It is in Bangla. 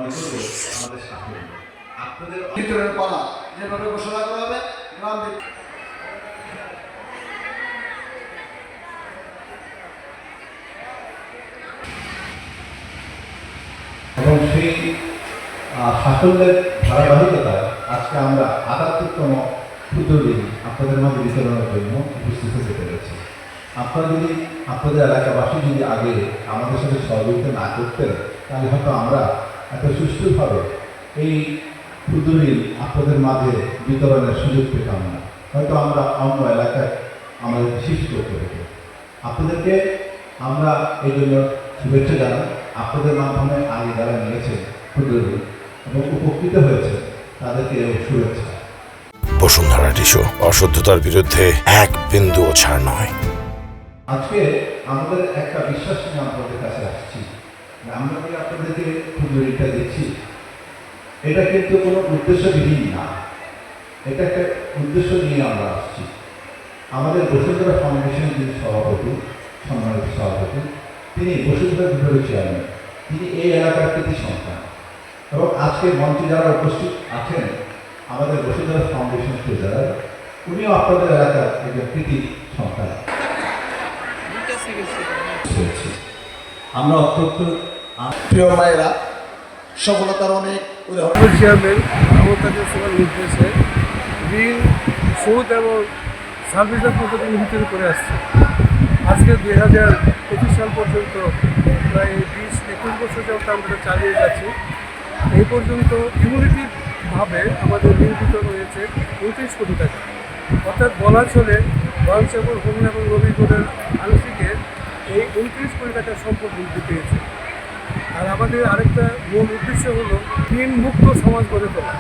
মনে করব আমাদের সাফল্য। আপনাদের ভিতরের পালা যেভাবে ঘোষণা করা হবে গ্রাম এবং সেই সাফল্যের ধারাবাহিকতায় আজকে আমরা ৭৮তম ক্ষুদ্রঋণ আপনাদের মাঝে বিতরণের জন্য উপস্থিত হতে পেরেছি। আপনারা যদি আপনাদের এলাকাবাসী যদি আগে আমাদের সাথে সহযোগিতা না করতেন তাহলে হয়তো আমরা এত সুষ্ঠুভাবে এই ক্ষুদ্রঋণ আপনাদের মাঝে বিতরণের সুযোগ পেতাম না। হয়তো আমরা অন্য এলাকায় আমাদের শিফট করতে হতো। আপনাদেরকে আমরা এই জন্য শুভেচ্ছা জানাই। আপনাদের মাধ্যমে আগে যারা নিয়েছেন ক্ষুদ্রঋণ এবং উপকৃত হয়েছে তাদেরকে শুভেচ্ছা। বসুন্ধরা টিস্যু, অশুদ্ধতার বিরুদ্ধে এক বিন্দুও ছাড় নয়। আজকে আমাদের একটা বিশ্বাস নিয়ে আপনাদের কাছে আসছি, আমরা কি আপনাদেরকে ক্ষুদ্রঋণটা দিচ্ছি, এটা কিন্তু কোনো উদ্দেশ্যবিহীন না, এটা একটা উদ্দেশ্য নিয়ে আমরা আসছি। আমাদের বসুন্ধরা ফাউন্ডেশন যিনি সভাপতি, সম্মানিত সভাপতি, তিনি বসুন্ধরা বিভাগের চেয়ারম্যান, তিনি এই এলাকার কৃতি সন্তান এবং আজকে মঞ্চে যারা উপস্থিত আছেন আমাদের বসুন্ধরা ফাউন্ডেশন ট্রেজারার, উনিও আপনাদের এলাকার একজন কৃতি সন্তান। আমরা অত্যন্ত প্রিয় মায়েরা সফলতার অনেক উদাহরণ চেয়ারম্যান আমতাজের সবার নির্দেশে ঋণ, সুদ এবং সার্ভিসের পদ্ধতি ভিতরে করে আসছে। আজকে 2025 সাল পর্যন্ত প্রায় 20-21 বছর যাবত আমরা চালিয়ে যাচ্ছি। এই পর্যন্ত কিউমুলেটিভভাবে আমাদের ঋণ বিতরণ হয়েছে 29 কোটি টাকা। অর্থাৎ বলা চলে ব্রাঞ্চ এবং হোম এবং নবীগড়ের আংশিকে এই 29 কোটি টাকার সম্পদ বৃদ্ধি পেয়েছে। আর আমাদের আরেকটা মূল উদ্দেশ্য হলো ঋণ মুক্ত সমাজ গড়ে তোলা।